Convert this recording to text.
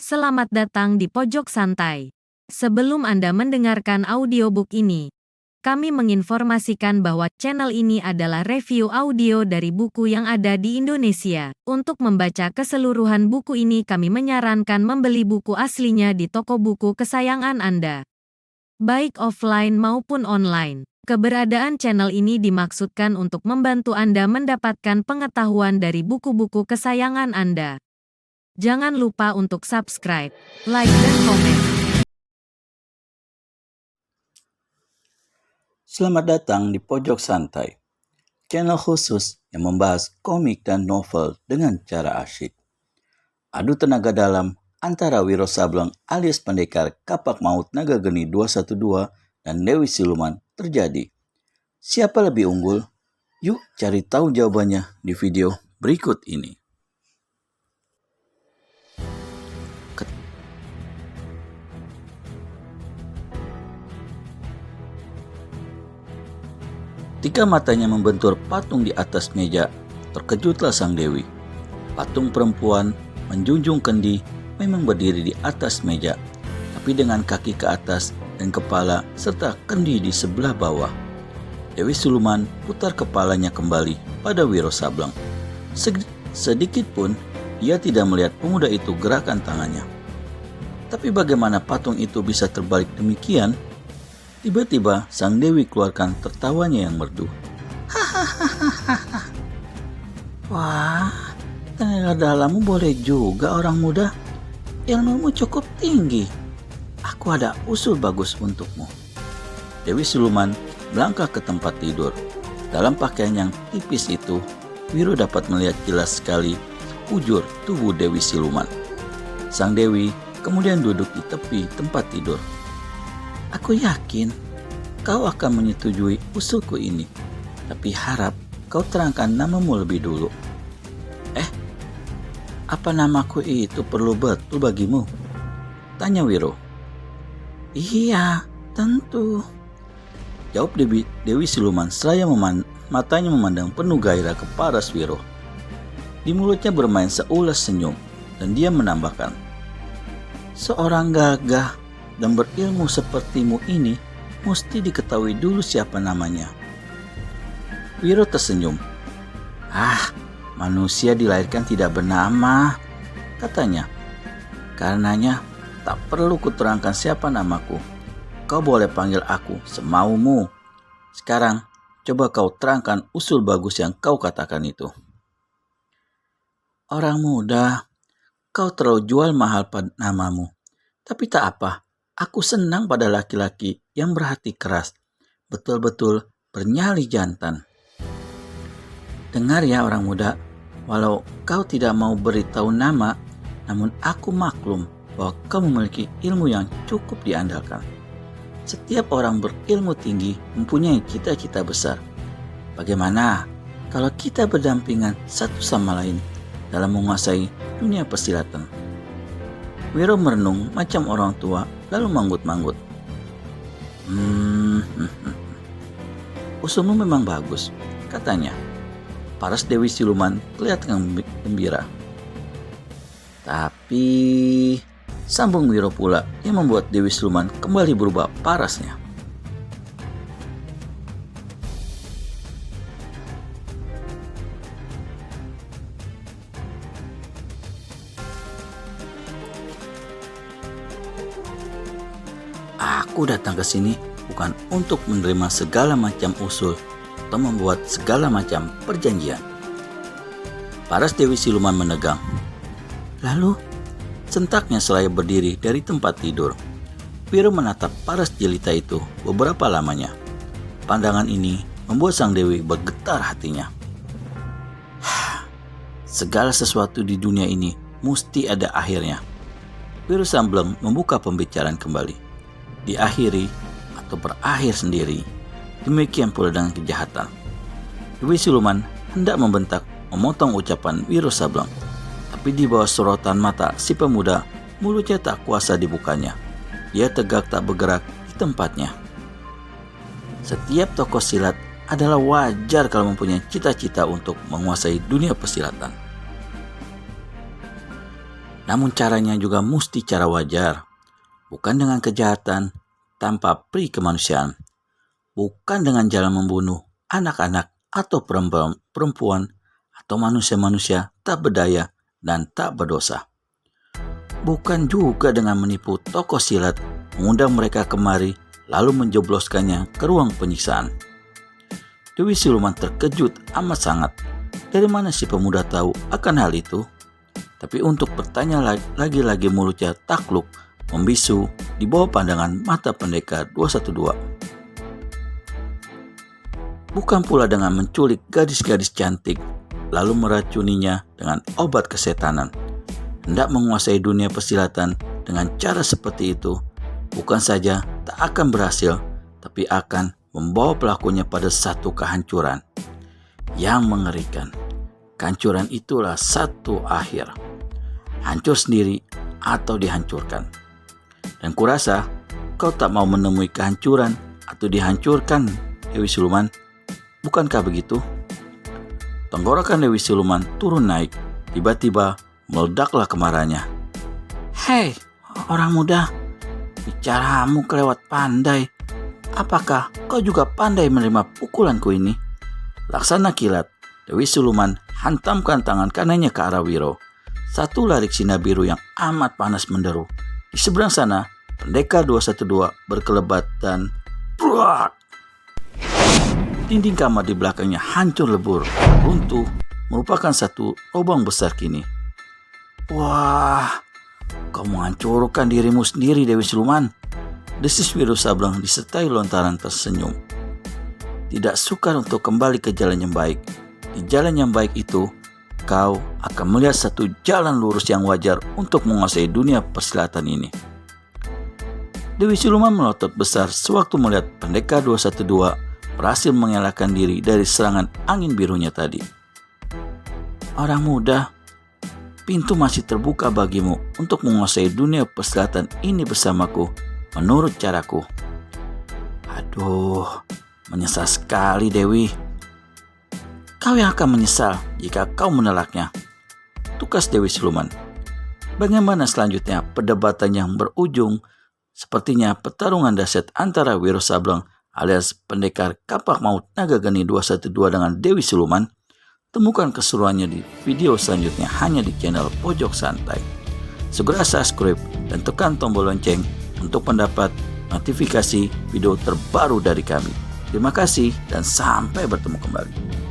Selamat datang di Pojok Santai. Sebelum Anda mendengarkan audiobook ini, kami menginformasikan bahwa channel ini adalah review audio dari buku yang ada di Indonesia. Untuk membaca keseluruhan buku ini, kami menyarankan membeli buku aslinya di toko buku kesayangan Anda, baik offline maupun online. Keberadaan channel ini dimaksudkan untuk membantu Anda mendapatkan pengetahuan dari buku-buku kesayangan Anda. Jangan lupa untuk subscribe, like, dan komen. Selamat datang di Pojok Santai, channel khusus yang membahas komik dan novel dengan cara asyik. Adu tenaga dalam antara Wiro Sableng alias pendekar Kapak Maut Naga Geni 212 dan Dewi Siluman terjadi. Siapa lebih unggul? Yuk cari tahu jawabannya di video berikut ini. Ketika matanya membentur patung di atas meja, terkejutlah sang dewi. Patung perempuan menjunjung kendi memang berdiri di atas meja, tapi dengan kaki ke atas dan kepala serta kendi di sebelah bawah. Dewi Siluman putar kepalanya kembali pada Wiro Sableng. Sedikit pun ia tidak melihat pemuda itu gerakan tangannya. Tapi bagaimana patung itu bisa terbalik demikian? Tiba-tiba sang dewi keluarkan tertawanya yang merdu. Hahaha. Wah, tenaga dalammu boleh juga orang muda. Ilmumu cukup tinggi. Aku ada usul bagus untukmu. Dewi Siluman melangkah ke tempat tidur. Dalam pakaian yang tipis itu, Wiro dapat melihat jelas sekali sekujur tubuh Dewi Siluman. Sang dewi kemudian duduk di tepi tempat tidur. Aku yakin kau akan menyetujui usulku ini, tapi harap kau terangkan namamu lebih dulu. Apa namaku itu perlu betul bagimu? Tanya Wiro. Iya, tentu. Jawab Dewi Siluman seraya matanya memandang penuh gairah ke paras Wiro. Di mulutnya bermain seulas senyum, dan dia menambahkan, seorang gagah dan berilmu sepertimu ini mesti diketahui dulu siapa namanya. Wiro tersenyum. Manusia dilahirkan tidak bernama, katanya. Karenanya tak perlu kuterangkan siapa namaku. Kau boleh panggil aku semaumu. Sekarang coba kau terangkan usul bagus yang kau katakan itu. Orang muda, kau terlalu jual mahal pada namamu. Tapi tak apa. Aku senang pada laki-laki yang berhati keras, betul-betul bernyali jantan. Dengar ya orang muda, walau kau tidak mau beritahu nama, namun aku maklum bahwa kau memiliki ilmu yang cukup diandalkan. Setiap orang berilmu tinggi mempunyai cita-cita besar. Bagaimana kalau kita berdampingan satu sama lain dalam menguasai dunia persilatan? Wiro merenung macam orang tua, lalu manggut-manggut. Usulmu memang bagus, katanya. Paras Dewi Siluman kelihatan gembira. Tapi, sambung Wiro pula yang membuat Dewi Siluman kembali berubah parasnya. Aku datang ke sini bukan untuk menerima segala macam usul atau membuat segala macam perjanjian. Paras Dewi Siluman menegang. Lalu, sentaknya selaya berdiri dari tempat tidur. Wiro menatap paras jelita itu beberapa lamanya. Pandangan ini membuat sang dewi bergetar hatinya. Segala sesuatu di dunia ini mesti ada akhirnya. Wiro Sableng membuka pembicaraan kembali. Diakhiri atau berakhir sendiri. Demikian pula dengan kejahatan. Dewi Siluman hendak membentak memotong ucapan Wiro Sableng, tapi di bawah sorotan mata si pemuda, mulutnya tak kuasa dibukanya. Ia tegak tak bergerak di tempatnya. Setiap tokoh silat adalah wajar kalau mempunyai cita-cita untuk menguasai dunia persilatan. Namun caranya juga mesti cara wajar, bukan dengan kejahatan tanpa pri kemanusiaan, bukan dengan jalan membunuh anak-anak atau perempuan atau manusia-manusia tak berdaya dan tak berdosa. Bukan juga dengan menipu tokoh silat, mengundang mereka kemari lalu menjebloskannya ke ruang penyiksaan. Dewi Siluman terkejut amat sangat. Dari mana si pemuda tahu akan hal itu? Tapi untuk bertanya lagi-lagi mulutnya takluk, membisu di bawah pandangan mata pendekar 212. Bukan pula dengan menculik gadis-gadis cantik, lalu meracuninya dengan obat kesetanan. Hendak menguasai dunia persilatan dengan cara seperti itu, bukan saja tak akan berhasil, tapi akan membawa pelakunya pada satu kehancuran yang mengerikan. Kehancuran itulah satu akhir. Hancur sendiri atau dihancurkan. Dan kurasa kau tak mau menemui kehancuran atau dihancurkan, Dewi Siluman. Bukankah begitu? Tenggorokan Dewi Siluman turun naik. Tiba-tiba meledaklah kemarahannya. Hei, orang muda, bicaramu kelewat pandai. Apakah kau juga pandai menerima pukulanku ini? Laksana kilat, Dewi Siluman hantamkan tangan kanannya ke arah Wiro. Satu larik sinar biru yang amat panas menderu. Di seberang sana, pendekar 212 berkelebat dan bruak. Dinding kamar di belakangnya hancur lebur, runtuh, merupakan satu lubang besar kini. Wah, kau menghancurkan dirimu sendiri, Dewi Siluman, desis Wiro Sableng disertai lontaran tersenyum. Tidak sukar untuk kembali ke jalan yang baik. Di jalan yang baik itu, kau akan melihat satu jalan lurus yang wajar untuk menguasai dunia persilatan ini. Dewi Siluman melotot besar sewaktu melihat pendekar 212 berhasil mengelakkan diri dari serangan angin birunya tadi. Orang muda, pintu masih terbuka bagimu untuk menguasai dunia persilatan ini bersamaku menurut caraku. Aduh, menyesal sekali Dewi. Kau yang akan menyesal jika kau menolaknya, tukas Dewi Siluman. Bagaimana selanjutnya perdebatan yang berujung sepertinya pertarungan dahsyat antara Wiro Sableng alias pendekar kapak maut naga geni 212 dengan Dewi Siluman? Temukan keseruannya di video selanjutnya hanya di channel Pojok Santai. Segera subscribe dan tekan tombol lonceng untuk mendapat notifikasi video terbaru dari kami. Terima kasih dan sampai bertemu kembali.